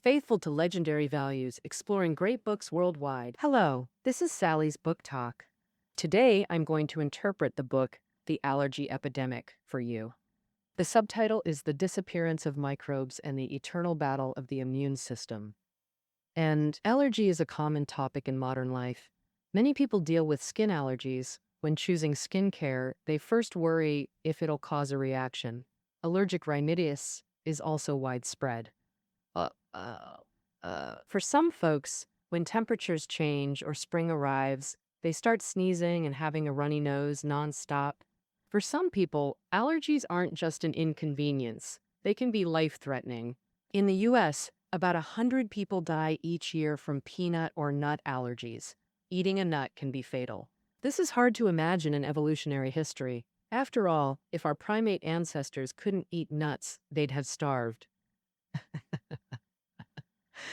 Faithful to legendary values, exploring great books worldwide. Hello, this is Sally's Book Talk. Today, I'm going to interpret the book, The Allergy Epidemic, for you. The subtitle is The Disappearance of Microbes and the Eternal Battle of the Immune System. And allergy is a common topic in modern life. Many people deal with skin allergies. When choosing skincare, they first worry if it'll cause a reaction. Allergic rhinitis is also widespread. Uh, uh, for some folks, when temperatures change or spring arrives, they start sneezing and having a runny nose nonstop. For some people, allergies aren't just an inconvenience, they can be life-threatening. In the US, about 100 people die each year from peanut or nut allergies. Eating a nut can be fatal. This is hard to imagine in evolutionary history. After all, if our primate ancestors couldn't eat nuts, they'd have starved.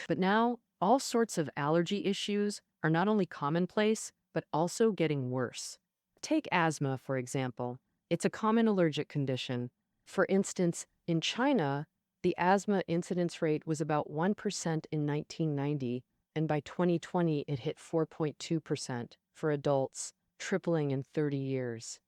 But now, all sorts of allergy issues are not only commonplace, but also getting worse. Take asthma, for example. It's a common allergic condition. For instance, in China, the asthma incidence rate was about 1% in 1990, and by 2020 it hit 4.2% for adults, tripling in 30 years.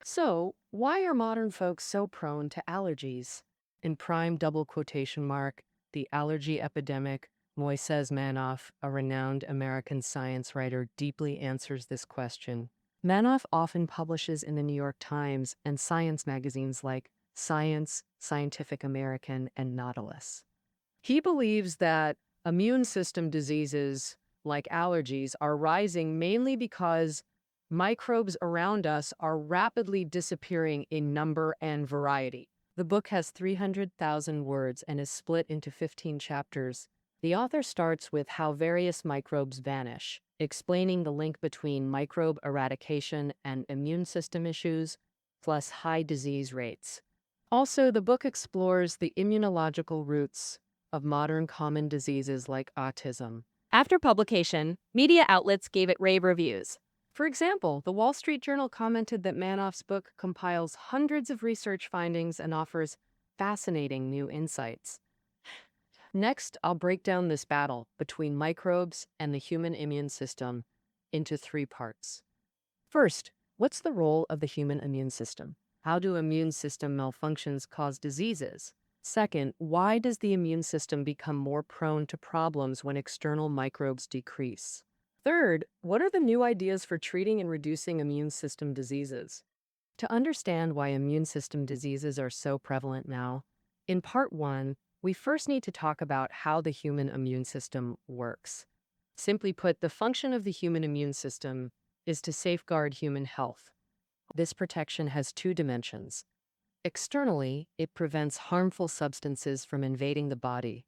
So, why are modern folks so prone to allergies? In prime double quotation mark, the allergy epidemic, Moises Manoff, a renowned American science writer, deeply answers this question. Manoff often publishes in the New York Times and science magazines like Science, Scientific American, and Nautilus. He believes that immune system diseases like allergies are rising mainly because microbes around us are rapidly disappearing in number and variety. The book has 300,000 words and is split into 15 chapters. The author starts with how various microbes vanish, explaining the link between microbe eradication and immune system issues, plus high disease rates. Also, the book explores the immunological roots of modern common diseases like autism. After publication, media outlets gave it rave reviews. For example, the Wall Street Journal commented that Manoff's book compiles hundreds of research findings and offers fascinating new insights. Next, I'll break down this battle between microbes and the human immune system into 3 parts. First, what's the role of the human immune system? How do immune system malfunctions cause diseases? Second, why does the immune system become more prone to problems when external microbes decrease? Third, what are the new ideas for treating and reducing immune system diseases? To understand why immune system diseases are so prevalent now, in part 1, we first need to talk about how the human immune system works. Simply put, the function of the human immune system is to safeguard human health. This protection has 2 dimensions. Externally, it prevents harmful substances from invading the body.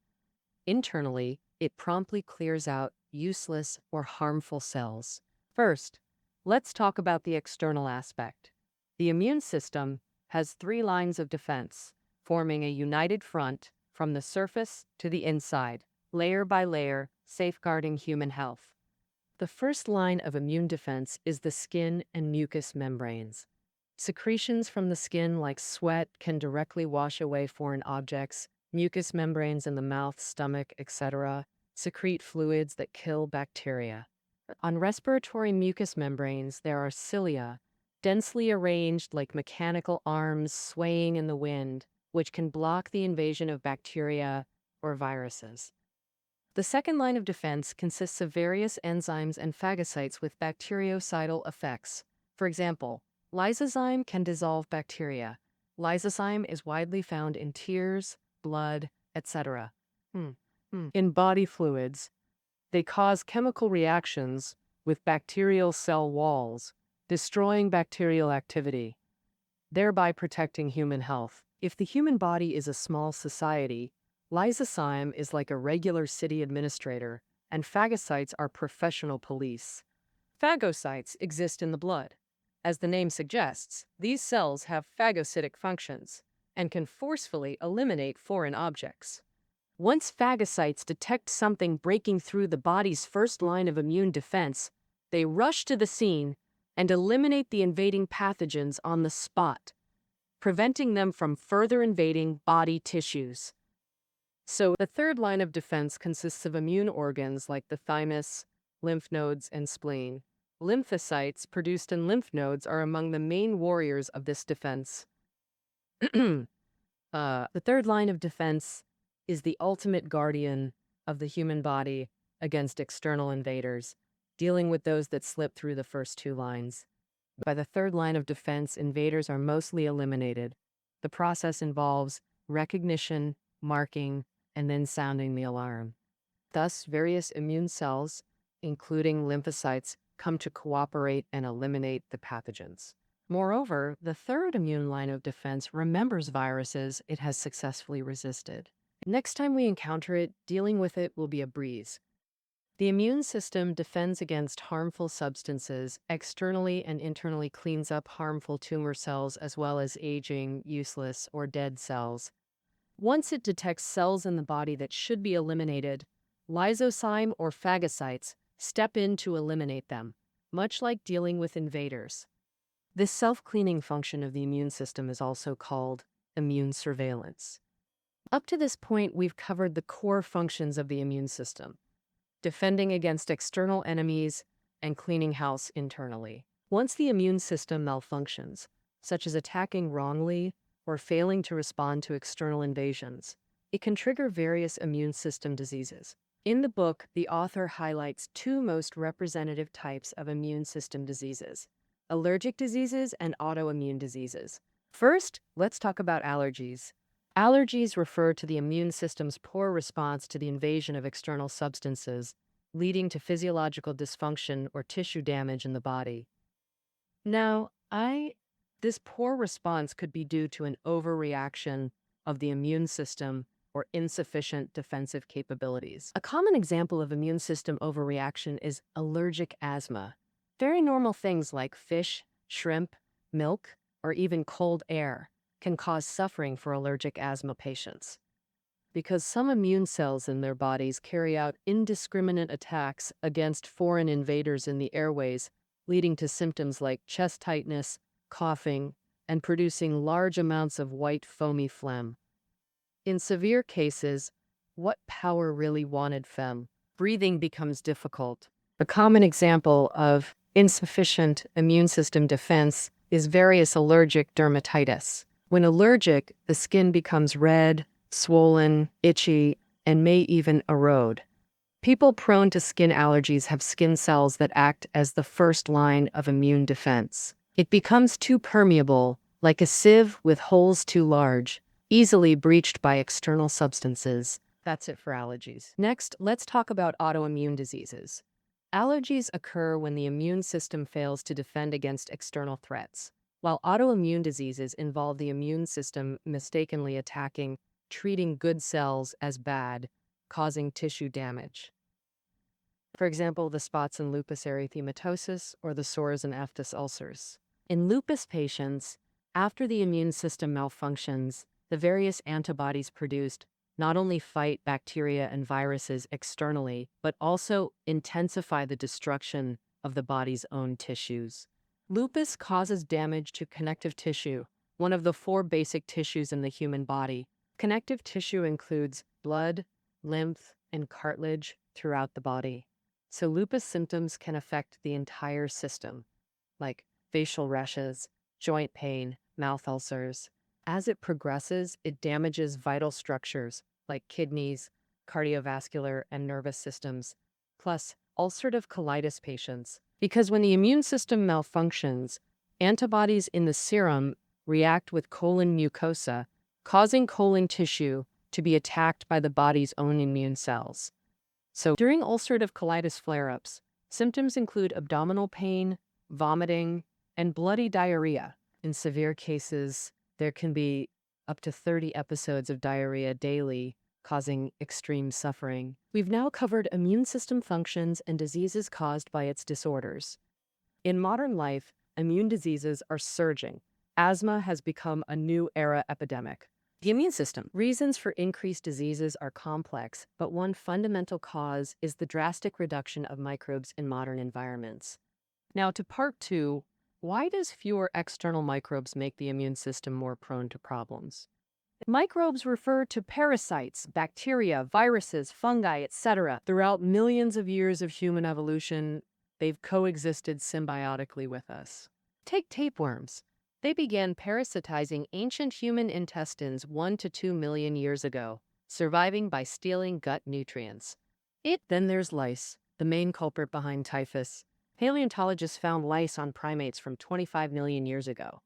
Internally, it promptly clears out useless or harmful cells. First, let's talk about the external aspect. The immune system has 3 lines of defense, forming a united front from the surface to the inside, layer by layer, safeguarding human health. The first line of immune defense is the skin and mucous membranes. Secretions from the skin like sweat can directly wash away foreign objects. Mucous membranes in the mouth, stomach, etc. secrete fluids that kill bacteria. On respiratory mucous membranes, there are cilia, densely arranged like mechanical arms swaying in the wind, which can block the invasion of bacteria or viruses. The second line of defense consists of various enzymes and phagocytes with bactericidal effects. For example, lysozyme can dissolve bacteria. Lysozyme is widely found in tears, blood, etc. In body fluids, they cause chemical reactions with bacterial cell walls, destroying bacterial activity, thereby protecting human health. If the human body is a small society, lysozyme is like a regular city administrator, and phagocytes are professional police. Phagocytes exist in the blood. As the name suggests, these cells have phagocytic functions and can forcefully eliminate foreign objects. Once phagocytes detect something breaking through the body's first line of immune defense, they rush to the scene and eliminate the invading pathogens on the spot, preventing them from further invading body tissues. So the third line of defense consists of immune organs like the thymus, lymph nodes, and spleen. Lymphocytes produced in lymph nodes are among the main warriors of this defense. The third line of defense is the ultimate guardian of the human body against external invaders, dealing with those that slip through the first two lines. By the third line of defense, invaders are mostly eliminated. The process involves recognition, marking, and then sounding the alarm. Thus, various immune cells, including lymphocytes, come to cooperate and eliminate the pathogens. Moreover, the third immune line of defense remembers viruses it has successfully resisted. Next time we encounter it, dealing with it will be a breeze. The immune system defends against harmful substances, externally and internally cleans up harmful tumor cells as well as aging, useless, or dead cells. Once it detects cells in the body that should be eliminated, lysozyme or phagocytes step in to eliminate them, much like dealing with invaders. This self-cleaning function of the immune system is also called immune surveillance. Up to this point, we've covered the core functions of the immune system: defending against external enemies and cleaning house internally. Once the immune system malfunctions, such as attacking wrongly or failing to respond to external invasions, it can trigger various immune system diseases. In the book, the author highlights two most representative types of immune system diseases: allergic diseases and autoimmune diseases. First, let's talk about allergies. Allergies refer to the immune system's poor response to the invasion of external substances, leading to physiological dysfunction or tissue damage in the body. Now, this poor response could be due to an overreaction of the immune system or insufficient defensive capabilities. A common example of immune system overreaction is allergic asthma. Very normal things like fish, shrimp, milk, or even cold air can cause suffering for allergic asthma patients. Because some immune cells in their bodies carry out indiscriminate attacks against foreign invaders in the airways, leading to symptoms like chest tightness, coughing, and producing large amounts of white foamy phlegm. In severe cases, what power really wanted phlegm? Breathing becomes difficult. A common example of insufficient immune system defense is various allergic dermatitis. When allergic, the skin becomes red, swollen, itchy, and may even erode. People prone to skin allergies have skin cells that act as the first line of immune defense. It becomes too permeable, like a sieve with holes too large, easily breached by external substances. That's it for allergies. Next, let's talk about autoimmune diseases. Allergies occur when the immune system fails to defend against external threats, while autoimmune diseases involve the immune system mistakenly attacking, treating good cells as bad, causing tissue damage. For example, the spots in lupus erythematosus or the sores in aphthous ulcers. In lupus patients, after the immune system malfunctions, the various antibodies produced not only fight bacteria and viruses externally, but also intensify the destruction of the body's own tissues. Lupus causes damage to connective tissue, one of the four basic tissues in the human body. Connective tissue includes blood, lymph, and cartilage throughout the body. So lupus symptoms can affect the entire system, like facial rashes, joint pain, mouth ulcers. As it progresses, it damages vital structures like kidneys, cardiovascular, and nervous systems, plus ulcerative colitis patients. Because when the immune system malfunctions, antibodies in the serum react with colon mucosa, causing colon tissue to be attacked by the body's own immune cells. So during ulcerative colitis flare-ups, symptoms include abdominal pain, vomiting, and bloody diarrhea. In severe cases, there can be up to 30 episodes of diarrhea daily, causing extreme suffering. We've now covered immune system functions and diseases caused by its disorders. In modern life, immune diseases are surging. Asthma has become a new era epidemic. The immune system. Reasons for increased diseases are complex, but one fundamental cause is the drastic reduction of microbes in modern environments. Now to part two, why does fewer external microbes make the immune system more prone to problems? Microbes refer to parasites, bacteria, viruses, fungi, etc. Throughout millions of years of human evolution, they've coexisted symbiotically with us. Take tapeworms. They began parasitizing ancient human intestines 1 to 2 million years ago, surviving by stealing gut nutrients. Then there's lice, the main culprit behind typhus. Paleontologists found lice on primates from 25 million years ago.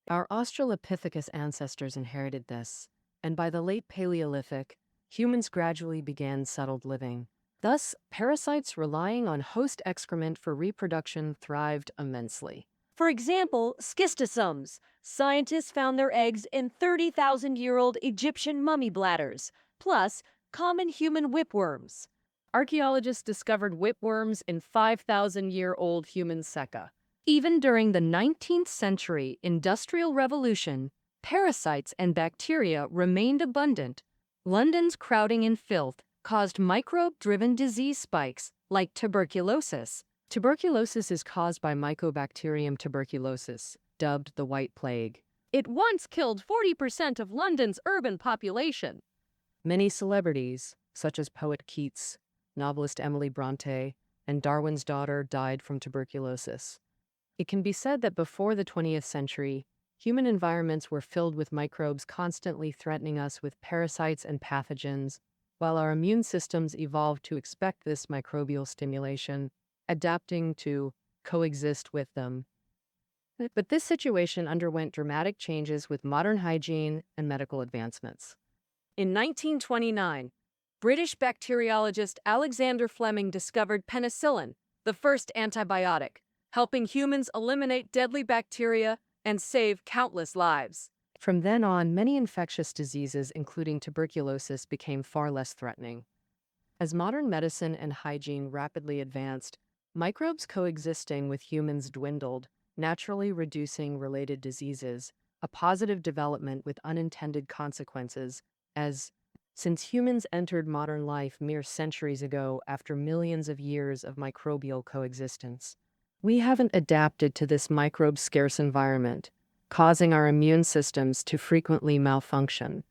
Our Australopithecus ancestors inherited this, and by the late Paleolithic, humans gradually began settled living. Thus, parasites relying on host excrement for reproduction thrived immensely. For example, schistosomes. Scientists found their eggs in 30,000-year-old Egyptian mummy bladders, plus common human whipworms. Archaeologists discovered whipworms in 5,000-year-old human ceca. Even during the 19th century Industrial Revolution, parasites and bacteria remained abundant. London's crowding and filth caused microbe-driven disease spikes like tuberculosis. Tuberculosis is caused by Mycobacterium tuberculosis, dubbed the White Plague. It once killed 40% of London's urban population. Many celebrities, such as poet Keats, novelist Emily Bronte, and Darwin's daughter, died from tuberculosis. It can be said that before the 20th century, human environments were filled with microbes constantly threatening us with parasites and pathogens, while our immune systems evolved to expect this microbial stimulation, adapting to coexist with them. But this situation underwent dramatic changes with modern hygiene and medical advancements. In 1929, British bacteriologist Alexander Fleming discovered penicillin, the first antibiotic, helping humans eliminate deadly bacteria and save countless lives. From then on, many infectious diseases, including tuberculosis, became far less threatening. As modern medicine and hygiene rapidly advanced, microbes coexisting with humans dwindled, naturally reducing related diseases, a positive development with unintended consequences, since humans entered modern life mere centuries ago after millions of years of microbial coexistence. We haven't adapted to this microbe-scarce environment, causing our immune systems to frequently malfunction.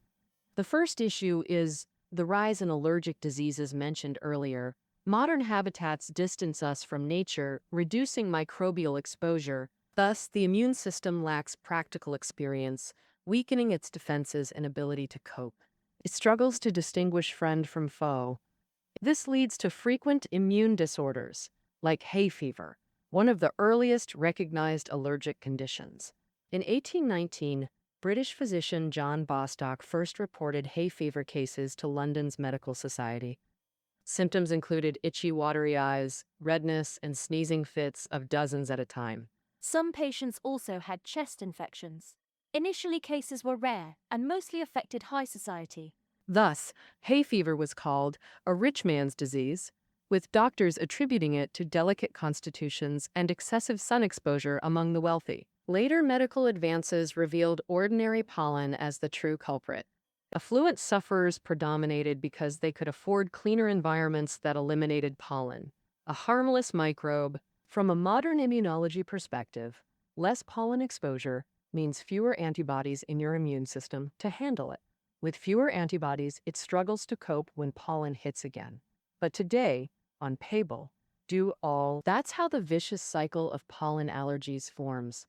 The first issue is the rise in allergic diseases mentioned earlier. Modern habitats distance us from nature, reducing microbial exposure. Thus, the immune system lacks practical experience, weakening its defenses and ability to cope. It struggles to distinguish friend from foe. This leads to frequent immune disorders, like hay fever, one of the earliest recognized allergic conditions. In 1819, British physician John Bostock first reported hay fever cases to London's Medical Society. Symptoms included itchy, watery eyes, redness, and sneezing fits of dozens at a time. Some patients also had chest infections. Initially, cases were rare and mostly affected high society. Thus, hay fever was called a rich man's disease, with doctors attributing it to delicate constitutions and excessive sun exposure among the wealthy. Later medical advances revealed ordinary pollen as the true culprit. Affluent sufferers predominated because they could afford cleaner environments that eliminated pollen, a harmless microbe. From a modern immunology perspective, less pollen exposure means fewer antibodies in your immune system to handle it. With fewer antibodies, it struggles to cope when pollen hits again. But today, on Pable, that's how the vicious cycle of pollen allergies forms.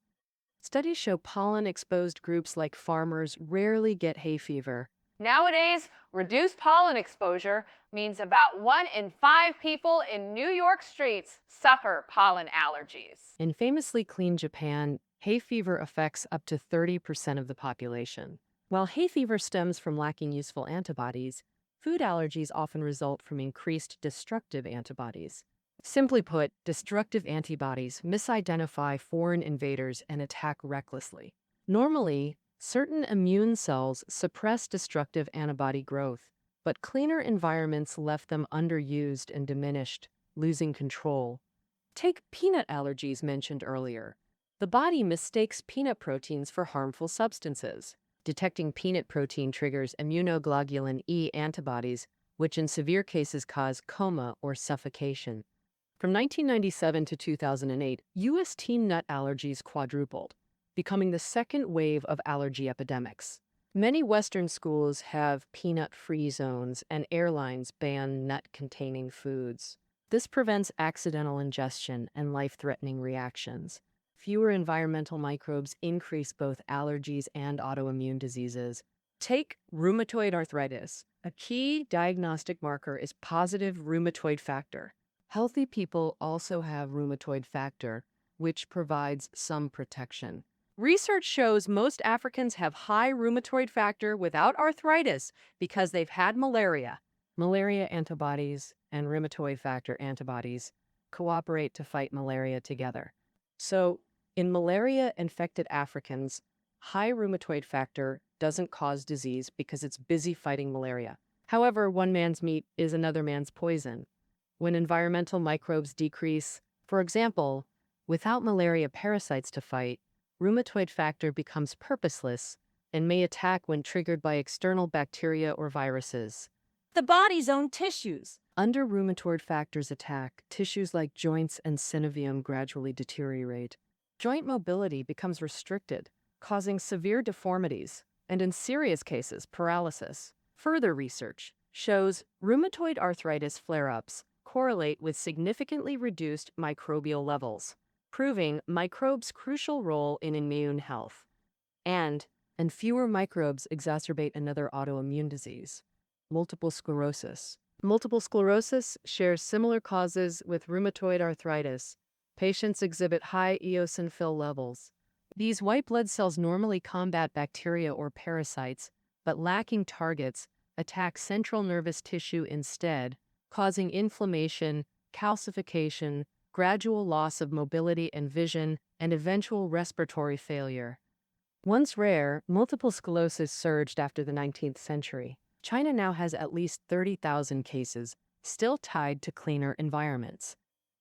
Studies show pollen-exposed groups like farmers rarely get hay fever. Nowadays, reduced pollen exposure means about 1 in 5 people in New York streets suffer pollen allergies. In famously clean Japan, hay fever affects up to 30% of the population. While hay fever stems from lacking useful antibodies, food allergies often result from increased destructive antibodies. Simply put, destructive antibodies misidentify foreign invaders and attack recklessly. Normally, certain immune cells suppress destructive antibody growth, but cleaner environments left them underused and diminished, losing control. Take peanut allergies mentioned earlier. The body mistakes peanut proteins for harmful substances. Detecting peanut protein triggers immunoglobulin E antibodies, which in severe cases cause coma or suffocation. From 1997 to 2008, U.S. teen nut allergies quadrupled, becoming the second wave of allergy epidemics. Many Western schools have peanut-free zones, and airlines ban nut-containing foods. This prevents accidental ingestion and life-threatening reactions. Fewer environmental microbes increase both allergies and autoimmune diseases. Take rheumatoid arthritis. A key diagnostic marker is positive rheumatoid factor. Healthy people also have rheumatoid factor, which provides some protection. Research shows most Africans have high rheumatoid factor without arthritis because they've had malaria. Malaria antibodies and rheumatoid factor antibodies cooperate to fight malaria together. So, in malaria-infected Africans, high rheumatoid factor doesn't cause disease because it's busy fighting malaria. However, one man's meat is another man's poison. When environmental microbes decrease, for example, without malaria parasites to fight, rheumatoid factor becomes purposeless and may attack when triggered by external bacteria or viruses. The body's own tissues. Under rheumatoid factor's attack, tissues like joints and synovium gradually deteriorate. Joint mobility becomes restricted, causing severe deformities, and in serious cases, paralysis. Further research shows rheumatoid arthritis flare-ups correlate with significantly reduced microbial levels, proving microbes' crucial role in immune health. And fewer microbes exacerbate another autoimmune disease, multiple sclerosis. Multiple sclerosis shares similar causes with rheumatoid arthritis. Patients exhibit high eosinophil levels. These white blood cells normally combat bacteria or parasites, but lacking targets, attack central nervous tissue instead, causing inflammation, calcification, gradual loss of mobility and vision, and eventual respiratory failure. Once rare, multiple sclerosis surged after the 19th century. China now has at least 30,000 cases, still tied to cleaner environments.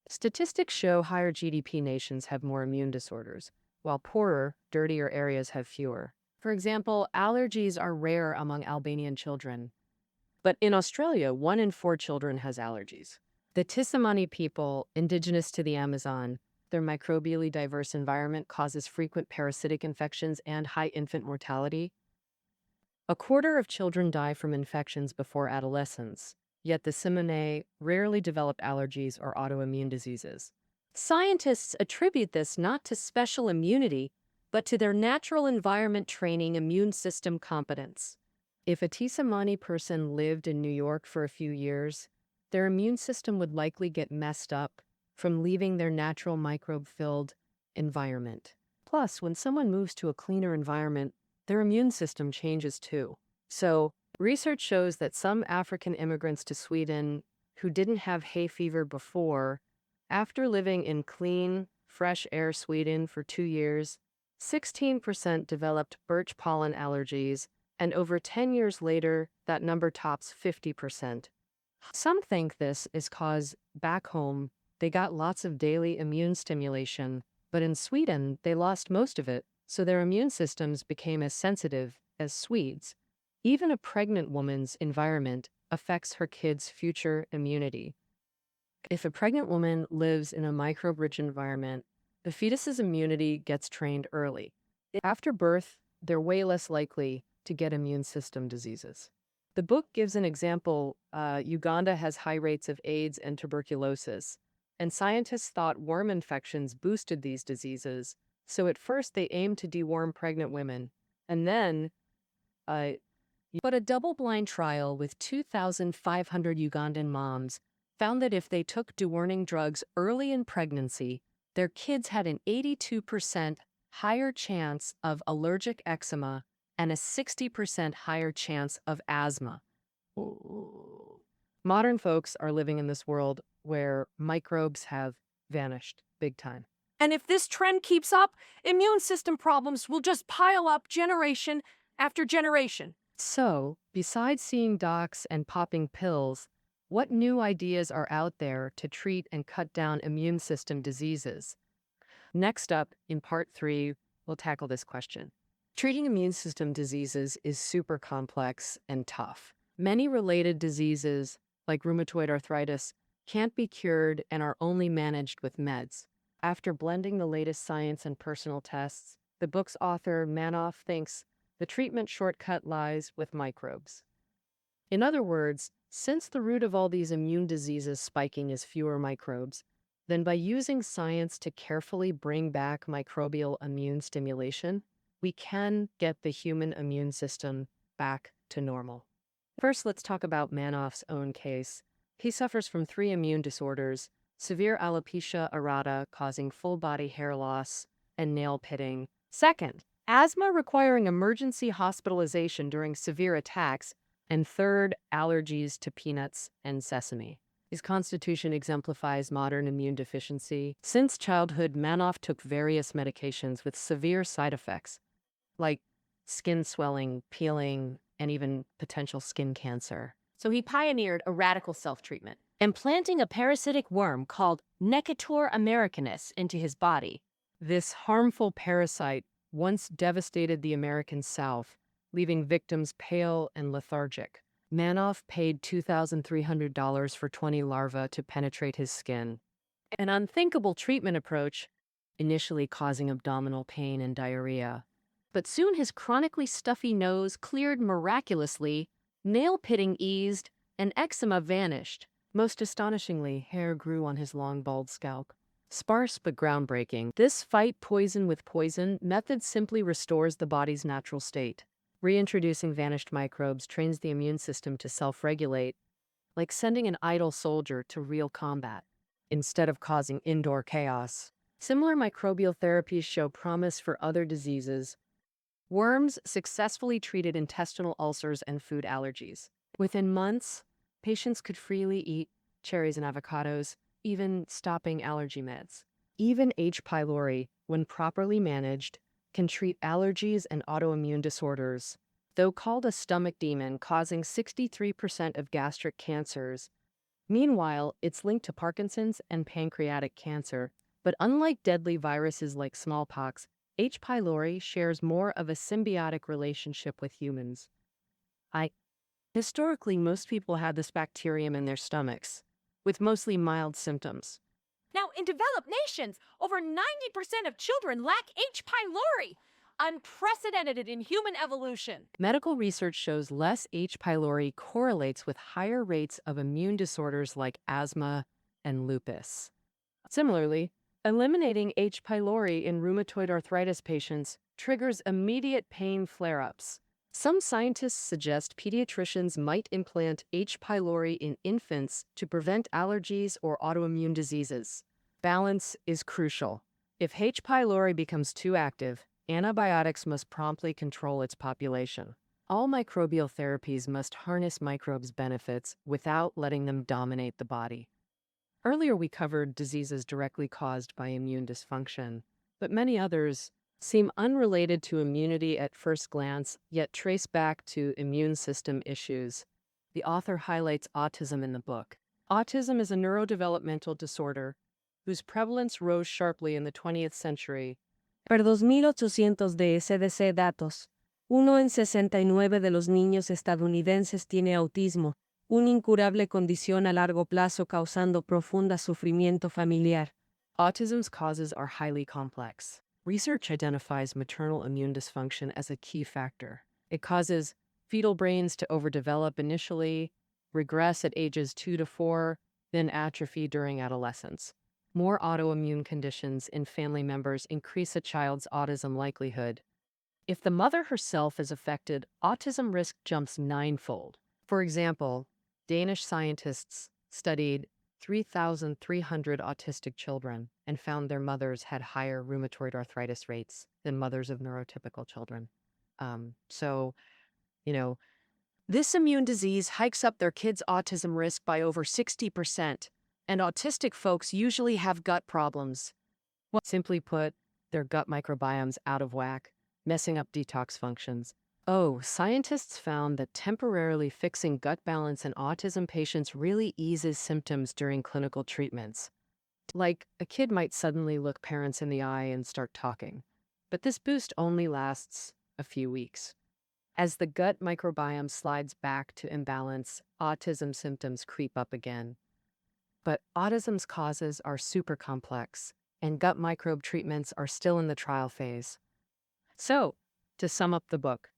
Statistics show higher GDP nations have more immune disorders, while poorer, dirtier areas have fewer. For example, allergies are rare among Albanian children. But in Australia, 1 in 4 children has allergies. The Tsimane people, indigenous to the Amazon, their microbially diverse environment causes frequent parasitic infections and high infant mortality. A quarter of children die from infections before adolescence, yet the Tsimane rarely develop allergies or autoimmune diseases. Scientists attribute this not to special immunity, but to their natural environment training immune system competence. If a Tsimane person lived in New York for a few years, their immune system would likely get messed up from leaving their natural microbe-filled environment. Plus, when someone moves to a cleaner environment, their immune system changes too. So, research shows that some African immigrants to Sweden who didn't have hay fever before, after living in clean, fresh air Sweden for 2 years, 16% developed birch pollen allergies, and over 10 years later, that number tops 50%. Some think this is cause back home they got lots of daily immune stimulation, but in Sweden they lost most of it, so their immune systems became as sensitive as Swedes. Even a pregnant woman's environment affects her kid's future immunity. If a pregnant woman lives in a microbe-rich environment, the fetus's immunity gets trained early. After birth, they're way less likely to get immune system diseases. The book gives an example. Uganda has high rates of AIDS and tuberculosis, and scientists thought worm infections boosted these diseases. So at first they aimed to deworm pregnant women, and then, but a double-blind trial with 2,500 Ugandan moms found that if they took deworming drugs early in pregnancy, their kids had an 82% higher chance of allergic eczema and a 60% higher chance of asthma. Modern folks are living in this world where microbes have vanished big time. And if this trend keeps up, immune system problems will just pile up generation after generation. So, besides seeing docs and popping pills, what new ideas are out there to treat and cut down immune system diseases? Next up, in part 3, we'll tackle this question. Treating immune system diseases is super complex and tough. Many related diseases, like rheumatoid arthritis, can't be cured and are only managed with meds. After blending the latest science and personal tests, the book's author, Manoff, thinks The treatment shortcut lies with microbes. In other words, since the root of all these immune diseases spiking is fewer microbes, then by using science to carefully bring back microbial immune stimulation, we can get the human immune system back to normal. First, let's talk about Manoff's own case. He suffers from 3 immune disorders: severe alopecia areata causing full-body hair loss and nail pitting. Second, asthma requiring emergency hospitalization during severe attacks. And third, allergies to peanuts and sesame. His constitution exemplifies modern immune deficiency. Since childhood, Manoff took various medications with severe side effects, like skin swelling, peeling, and even potential skin cancer. So he pioneered a radical self-treatment, implanting a parasitic worm called Necator americanus into his body. This harmful parasite once devastated the American South, leaving victims pale and lethargic. Manoff paid $2,300 for 20 larvae to penetrate his skin. An unthinkable treatment approach, initially causing abdominal pain and diarrhea. But soon his chronically stuffy nose cleared miraculously, nail pitting eased, and eczema vanished. Most astonishingly, hair grew on his long, bald scalp. Sparse but groundbreaking, this fight poison with poison method simply restores the body's natural state. Reintroducing vanished microbes trains the immune system to self-regulate, like sending an idle soldier to real combat, instead of causing indoor chaos. Similar microbial therapies show promise for other diseases. Worms successfully treated intestinal ulcers and food allergies. Within months, patients could freely eat cherries and avocados, even stopping allergy meds. Even H. pylori, when properly managed, can treat allergies and autoimmune disorders. Though called a stomach demon, causing 63% of gastric cancers. Meanwhile, it's linked to Parkinson's and pancreatic cancer. But unlike deadly viruses like smallpox, H. pylori shares more of a symbiotic relationship with humans. Historically, most people had this bacterium in their stomachs, with mostly mild symptoms. Now, in developed nations, over 90% of children lack H. pylori, unprecedented in human evolution. Medical research shows less H. pylori correlates with higher rates of immune disorders like asthma and lupus. Similarly, eliminating H. pylori in rheumatoid arthritis patients triggers immediate pain flare-ups. Some scientists suggest pediatricians might implant H. pylori in infants to prevent allergies or autoimmune diseases. Balance is crucial. If H. pylori becomes too active, antibiotics must promptly control its population. All microbial therapies must harness microbes' benefits without letting them dominate the body. Earlier, we covered diseases directly caused by immune dysfunction, but many others seem unrelated to immunity at first glance, yet trace back to immune system issues. The author highlights autism in the book. Autism is a neurodevelopmental disorder whose prevalence rose sharply in the 20th century. Per 2,800 de CDC datos, 1 en 69 de los niños estadounidenses tiene autismo, una incurable condición a largo plazo causando profundo sufrimiento familiar. Autism's causes are highly complex. Research identifies maternal immune dysfunction as a key factor. It causes fetal brains to overdevelop initially, regress at ages 2 to 4, then atrophy during adolescence. More autoimmune conditions in family members increase a child's autism likelihood. If the mother herself is affected, autism risk jumps 9-fold. For example, Danish scientists studied 3,300 autistic children and found their mothers had higher rheumatoid arthritis rates than mothers of neurotypical children. This immune disease hikes up their kids' autism risk by over 60%, and autistic folks usually have gut problems. Simply put, their gut microbiome's out of whack, messing up detox functions. Scientists found that temporarily fixing gut balance in autism patients really eases symptoms during clinical treatments. Like, a kid might suddenly look parents in the eye and start talking. But this boost only lasts a few weeks. As the gut microbiome slides back to imbalance, autism symptoms creep up again. But autism's causes are super complex, and gut microbe treatments are still in the trial phase. So, to sum up the book,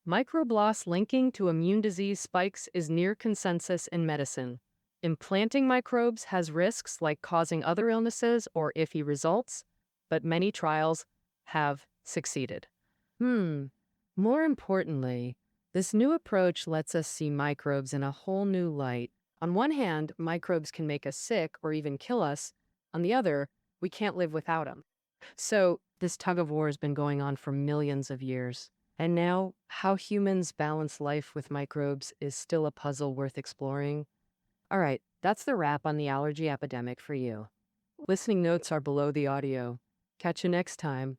Microbe loss linking to immune disease spikes is near consensus in medicine. Implanting microbes has risks like causing other illnesses or iffy results, but many trials have succeeded. More importantly, this new approach lets us see microbes in a whole new light. On one hand, microbes can make us sick or even kill us. On the other, we can't live without them. So, this tug of war has been going on for millions of years. And now, how humans balance life with microbes is still a puzzle worth exploring. All right, that's the wrap on the allergy epidemic for you. Listening notes are below the audio. Catch you next time.